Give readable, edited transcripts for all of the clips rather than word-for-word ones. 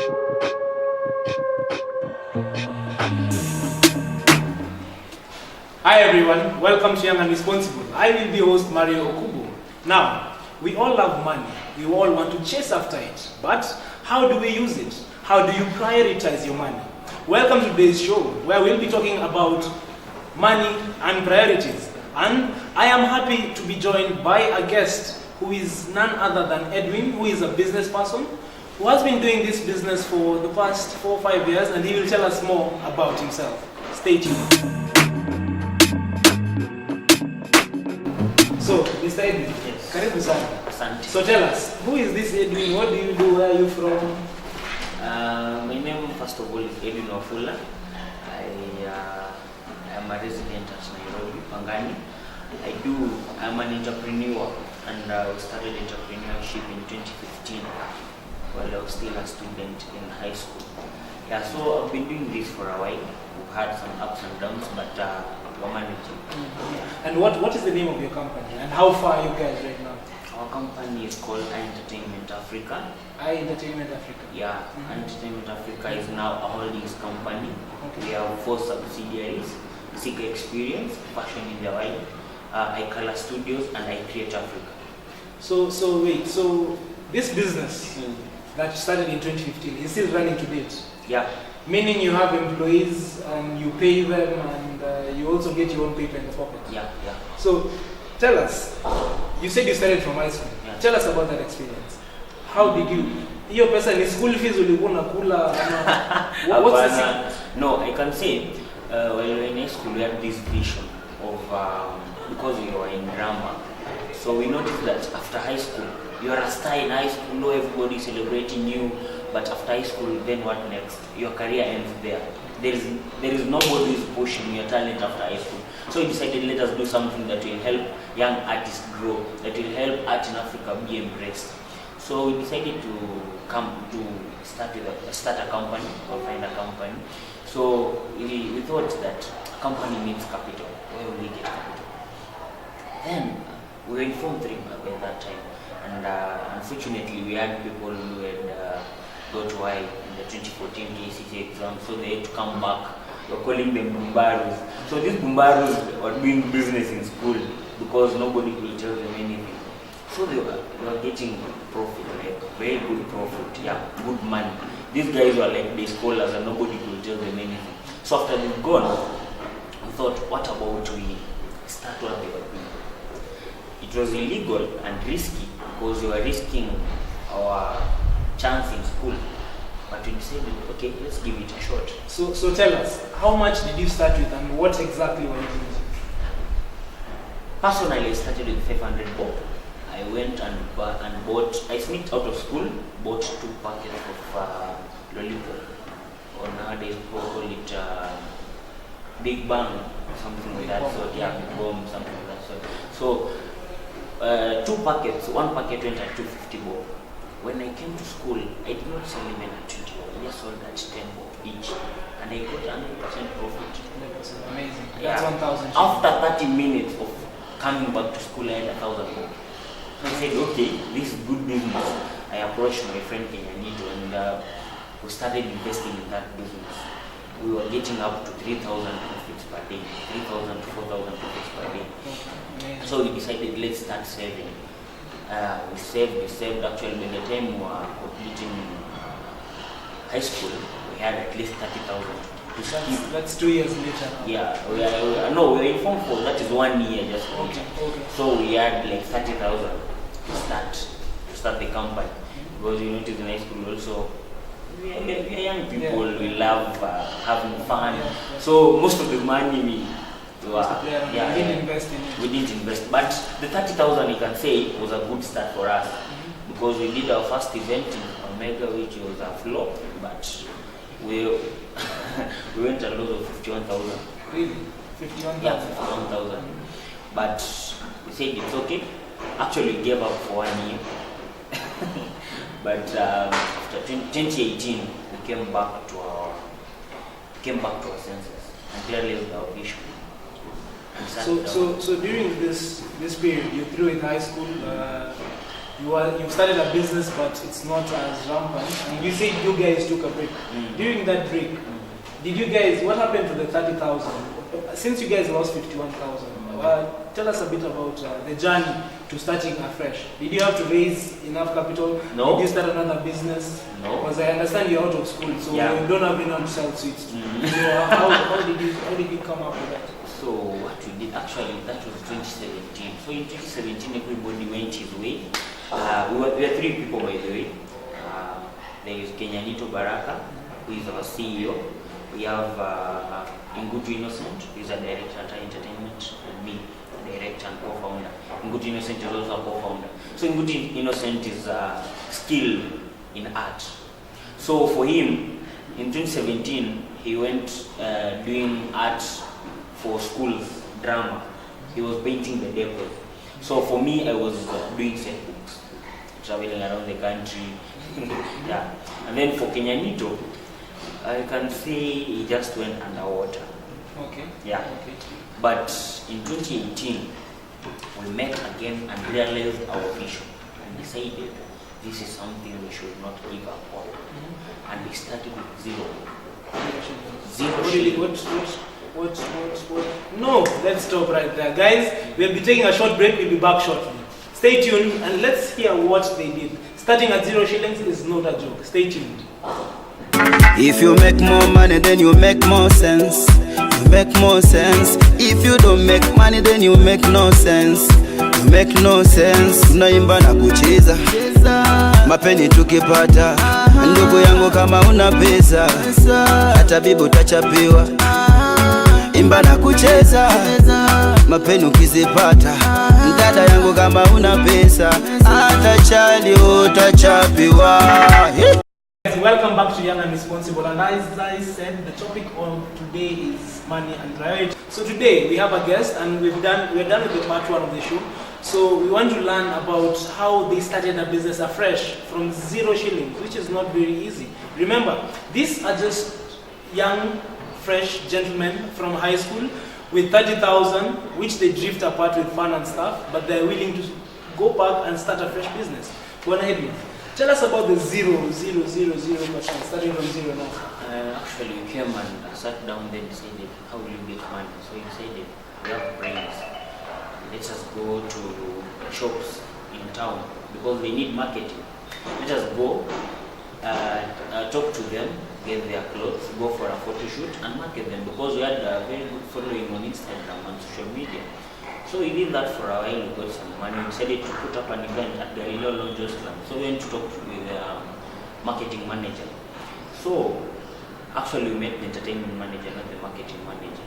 Hi everyone, welcome to Young and Responsible. I will be your host Mario Okubo. Now, we all love money. We all want to chase after it. But how do we use it? How do you prioritize your money? Welcome to today's show where we'll be talking about money and priorities. And I am happy to be joined by a guest who is none other than Edwin, who is a business person who has been doing this business for the past 4 or 5 years, and he will tell us more about himself. Stay tuned. So, Mr. Edwin, Yes. karibu sana. Asante. So tell us, who is this Edwin? What do you do? Where are you from? My name, first of all, is Edwin Wafula. I am a resident at Nairobi, Pangani. I'm an entrepreneur, and I started entrepreneurship in 2015 while I was still a student in high school. Yeah, so I've been doing this for a while. We've had some ups and downs, but we're managing. Mm-hmm. And what is the name of your company? And how far are you guys right now? Our company is called Entertainment Africa. Entertainment Africa. Yeah, Entertainment Africa is now a holdings company. Okay. We have 4 subsidiaries: Sika Experience, Fashion in the Wild, iColor Studios, and I Create Africa. So this business that started in 2015 is still running to date? Yeah. Meaning you have employees and you pay them and you also get your own paper in the pocket? Yeah. So tell us, you said you started from high school. Yeah. Tell us about that experience. How did you, hiyo pesa ni school fees ulikuwa unakula ama what's the No, I can say while we were in high school we had this vision of because we were in drama, so we noticed that after high school you are a star in high school, no everybody is celebrating you, but after high school then what next? Your career ends there. There is nobody who is pushing your talent after high school. So we decided, let us do something that will help young artists grow, that will help art in Africa be embraced. So we decided to start a company or find a company. So we thought that a company needs capital. Where will we get capital? Then we were informed by that time, and unfortunately we had people who had got Y in the 2014 KCC exam, so they had to come back. We're calling them Bumbarus. So these Bumbarus were doing business in school because nobody could tell them anything. So they were getting profit, like very good profit, yeah, good money. These guys were like the scholars and nobody could tell them anything. So after they've gone, we thought, what about we start what they were doing? It was illegal and risky because we were risking our chance in school. But we decided, okay, let's give it a shot. So tell us, how much did you start with and what exactly were you doing? Personally, I started with 500 bob. I went and bought, I sneaked out of school, bought 2 packets of lollipop, or nowadays people call it Big Bang, something like that sort. Yeah, Big Bomb, something like that sort. So 2 packets, 1 packet went at 250 bob. When I came to school, I did not sell even at 20 bob. I just sold at 10 bob each, and I got 100% profit. That's amazing. Yeah. That's 1,000. After 30 minutes of coming back to school, I had 1,000 bob. I said, okay, this is good business. I approached my friend Kenyanito and we started investing in that business. We were getting up to 3,000 profits per day, 3,000 to 4,000 profits per day. Okay. So we decided, let's start saving. We saved. Actually, by the time we were completing high school, we had at least 30,000 to skip. That's 2 years later. Yeah, we were in Form 4, that is 1 year just. Okay. So we had like 30,000 to start the company, because you notice in high school also we are young people, we love having fun. Yeah. So most of the money we didn't invest in it. We didn't invest, but the 30,000 you can say was a good start for us, because we did our first event in Omega, which was a flop, but we went a lot of 51,000. Really? 51,000? Yeah, 51,000. But we said it's okay. Actually, we gave up for 1 year. But after 2018, we came back to our senses and realized our vision. So during this period, you through in high school, you've started a business, but it's not as rampant. And you said you guys took a break. During that break, did you guys? What happened to the 30,000? Since you guys lost 51,000, tell us a bit about the journey to starting afresh. Did you have to raise enough capital? No. Did you start another business? No. Because I understand you're out of school, so Yeah. you don't have anyone to sell sweets to. So how did you come up with that? So what we did, actually, that was 2017. So in 2017, everybody went his way. We were three people, by the way. There is Kenyanito Baraka, who is our CEO. We have Ngutu Innocent, who is a director at Entertainment, and me, a director and co-founder. Ngutu Innocent is also a co-founder. So Ngutu Innocent is skilled in art. So for him, in 2017, he went doing art for schools, drama. He was painting the decor. So for me, I was doing set books, traveling around the country. Yeah. And then for Kenyanito, I can say he just went underwater. Okay. Yeah. Okay. But in 2018, we met again and realized our vision and decided this is something we should not give up on. And we started with zero. What? No, let's stop right there. Guys, we'll be taking a short break. We'll be back shortly. Stay tuned and let's hear what they did. Starting at 0 shillings is not a joke. Stay tuned. If you make more money, then you make more sense. You make more sense. If you don't make money, then you make no sense. You make no sense. Tunaimba na kucheza, mapeni tukipata. Ndugu yangu kama una pesa, hata bibi utachapiwa. Imba na kucheza, mapeni ukizipata. Dada yangu kama una pesa, hata chali utachapiwa. Welcome back to Young and Responsible, and as I said, the topic of today is money and priority. So today we have a guest, and we're done with the part 1 of the show. So we want to learn about how they started a business afresh from 0 shillings, which is not very easy. Remember, these are just young, fresh gentlemen from high school with 30,000, which they drift apart with fun and stuff, but they're willing to go back and start a fresh business. Go ahead with. Tell us about the 0, 0, 0, 0 question, starting from 0 now. Actually, you came and sat down then decided, how will you get money? So you said, we have brains. Let us go to shops in town because they need marketing. Let us go, talk to them, get their clothes, go for a photo shoot and market them because we had a very good following on Instagram and social media. So we did that for a while, we got some money, we decided to put up an event at Galileo Lodge Ostland. So we went to talk with the marketing manager. So actually we met the entertainment manager, not the marketing manager.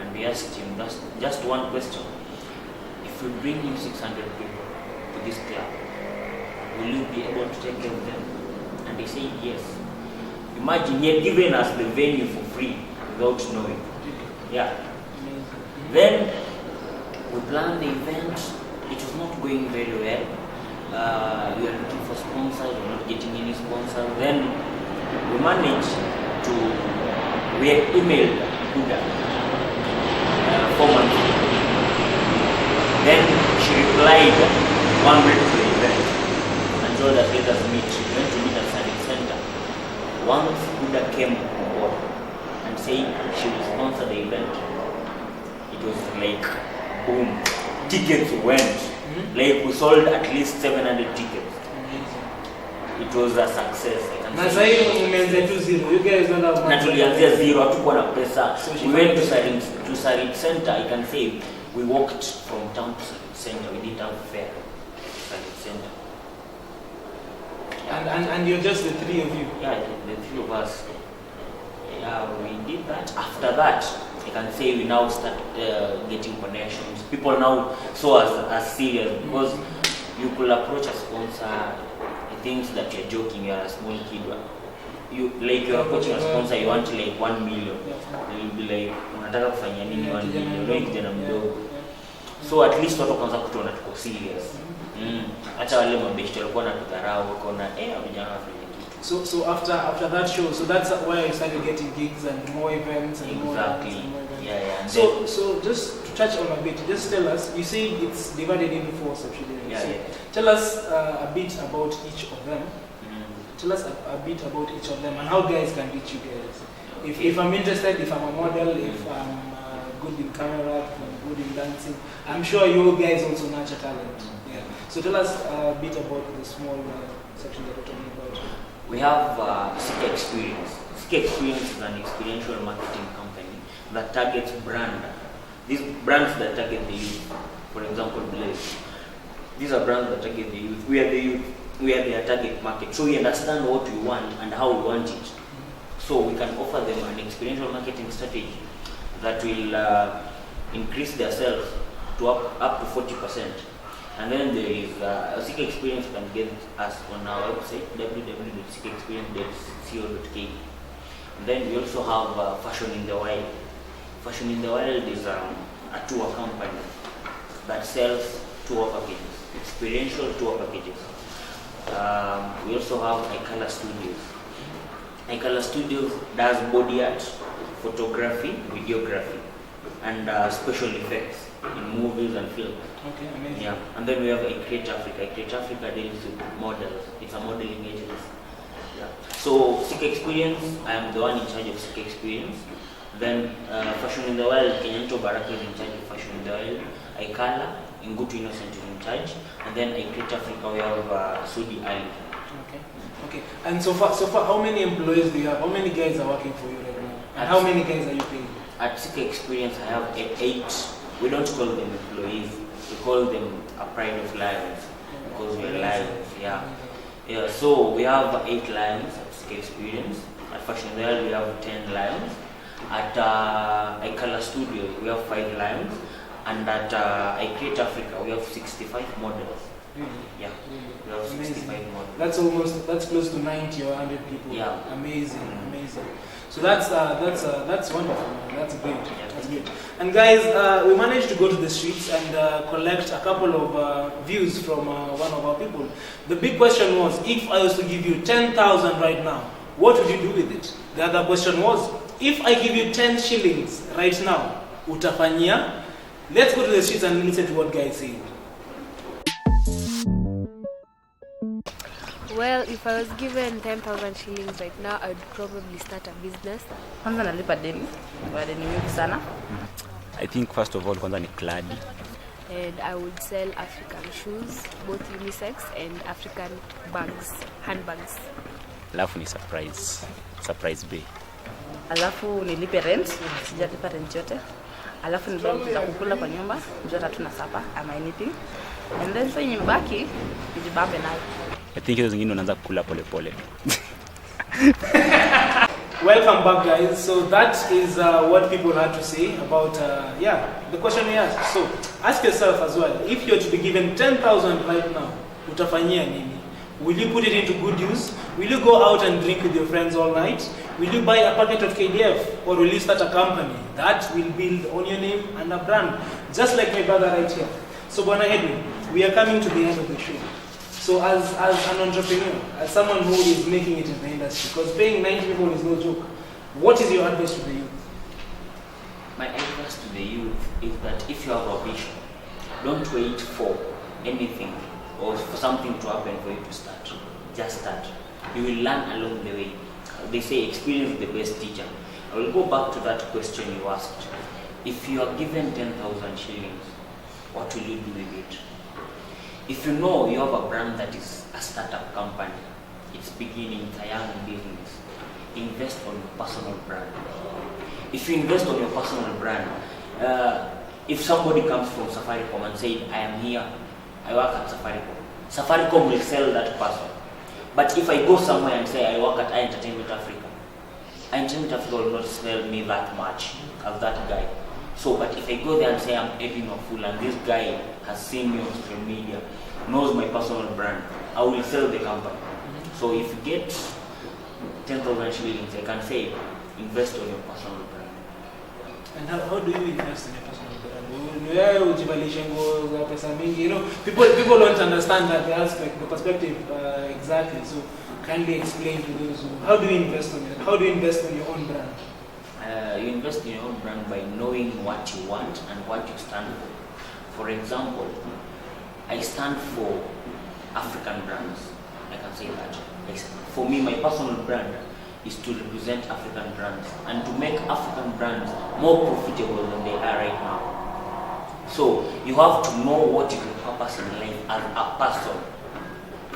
And we asked him just one question. If we bring in 600 people to this club, will you be able to take care of them? And they said yes. Imagine he had given us the venue for free without knowing. Yeah. Then we planned the event. It was not going very well. We were looking for sponsors. We were not getting any sponsors. Then we managed to. We had emailed Buddha 4 months ago. Then she replied 1 week to the event and told us let us meet. We went to meet at Sonic Center. Once Buddha came on board and said she will sponsor the event, it was like boom, tickets went. Like we sold at least 700 tickets. It was a success. Na sasa hivi umeanza tu 0. You guys don't have money. Na tulianzia 0, hatukuwa na pesa. We went to Sarit Center. I can say we walked from town to Sarit Center. We didn't have fare. Sarit Center. And you're just the 3 of you. Yeah, the 3 of us. Yeah, we did that. After that, I can say we now start getting connections. People now saw us as serious because you could approach a sponsor. He thinks that you're joking. You're a small kid. You're approaching a sponsor. You want like 1 million. They'll be like, unataka kufanya nini 1 million? Wewe kijana mdogo. So at least watu kwanza kutuona tuko serious. Hata wale mabeshte walikuwa wanatudharau, wakaona vijana wanafanya kitu. So after that show, so that's why you started getting gigs and more events and exactly. more events. Yeah. So just to touch on a bit, just tell us, you say it's divided into 4 subsidiaries. Yeah, So yeah. tell us a bit about each of them. Tell us a bit about each of them and how guys can reach you guys. If I'm interested, if I'm a model, if I'm good in camera, if I'm good in dancing, I'm sure you guys also nurture talent. Yeah. So tell us a bit about the small section that we're talking about. We have CK Experience. CK Experience is an experiential marketing company that targets these brands that target the youth. For example, Blaze. These are brands that target the youth. We are the youth. We are their target market. So we understand what we want and how we want it. So we can offer them an experiential marketing strategy that will increase their sales to up to 40%. And then there is CK Experience can get us on our website www.ckexperience.co.ke. And then we also have Fashion in the Wild. Fashion in the Wild is a tour company that sells tour packages, experiential tour packages. We also have iColor Studios. iColor Studios does body art, photography, videography, and special effects in movies and films. Okay, amazing. Yeah, and then we have iCreate Africa. iCreate Africa deals with models. It's a modeling agency. Yeah. So CK Experience, I am the one in charge of CK Experience. Then Fashion in the Wild, Kenyanto Baraka is in charge of Fashion in the Wild. iColor, Ngutu Innocent is in charge. And then iCreate Africa, we have Sudi Ali. Okay. Okay. And so far, how many employees do you have? How many guys are working for you right now? And how many guys are you paying? At CK Experience, I have 8. We don't call them employees. We call them a pride of lions because we're lions. Yeah. Yeah. So we have 8 lions at CK Experience. At Fashion in the Wild, we have 10 lions. At iColor Studio, we have 5 lions. And at iCreate Africa, we have 65 models. Really? Yeah. Really? We have 65 Amazing. models. That's close to 90 or 100 people. Yeah. Amazing, amazing. So that's wonderful, man. That's great. That's great. And guys, we managed to go to the streets and collect a couple of views from one of our people. The big question was, if I was to give you 10,000 right now, what would you do with it? The other question was, if I give you 10 shillings right now, utafanyia? Let's go to the streets and listen to what guys say. Well, if I was given 10,000 shillings right now, I would probably start a business. Kwanza nalipa deni, kwa deni mingi sana. I think first of all kwanza ni clad. And I would sell African shoes, both unisex and African bags, handbags. Alafu ni surprise bay. Alafu nilipe rent, sijalipa rent yote. Alafu nibaki kukula kwa nyumba, njoo tuna sapa ama anything. And then so imebaki nijibambe nayo. I think hizo zingine unaanza kukula pole pole. Welcome back, guys. So that is what people had to say about the question we asked. So ask yourself as well, if you're to be given 10,000 right now, utafanyia nini? Will you put it into good use? Will you go out and drink with your friends all night? Will you buy a packet of KDF? Or will you start a company that will build on your name and a brand? Just like my brother right here. So Bwana Edwin, we are coming to the end of the show. So as an entrepreneur, as someone who is making it in the industry, because paying 90 people is no joke, what is your advice to the youth? My advice to the youth is that if you have a vision, don't wait for anything or for something to happen for you to start. Just start. You will learn along the way. They say experience is the best teacher. I will go back to that question you asked. If you are given 10,000 shillings, what will you do with it? If you know you have a brand that is a startup company, it's beginning, it's a young business, invest on your personal brand. If you invest on your personal brand, if somebody comes from Safaricom and says, I am here, I work at Safaricom, Safaricom will sell that person. But if I go somewhere and say I work at Entertainment Africa, Entertainment Africa will not sell me that much as that guy. So, but if I go there and say I'm Edwin Wafula and this guy has seen me on social media, knows my personal brand, I will sell the company. So if you get 10,000 shillings, I can say invest on your personal brand. And how do you invest in your personal brand? You know, people don't understand that the aspect, the perspective exactly. So kindly explain to those who, how do you invest on it? How do you invest on your own brand? I You invest in your own brand by knowing what you want and what you stand for. For example, I stand for African brands. I can say that. For me, my personal brand is to represent African brands and to make African brands more profitable than they are right now. So you have to know what is your purpose in life as a person.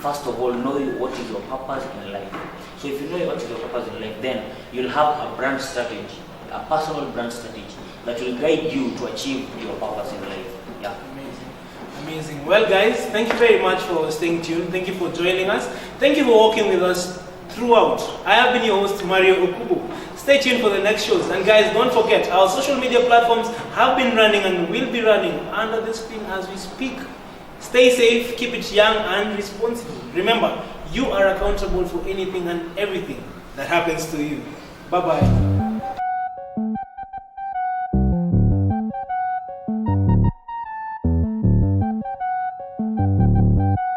First of all, know what is your purpose in life. So if you know what is your purpose in life, then you'll have a brand strategy, a personal brand strategy that will guide you to achieve your purpose in life. Yeah. Amazing. Well, guys, thank you very much for staying tuned. Thank you for joining us. Thank you for walking with us throughout. I have been your host, Mario Okubo. Stay tuned for the next shows. And guys, don't forget, our social media platforms have been running and will be running under the screen as we speak. Stay safe, keep it young and responsible. Remember, you are accountable for anything and everything that happens to you. Bye-bye.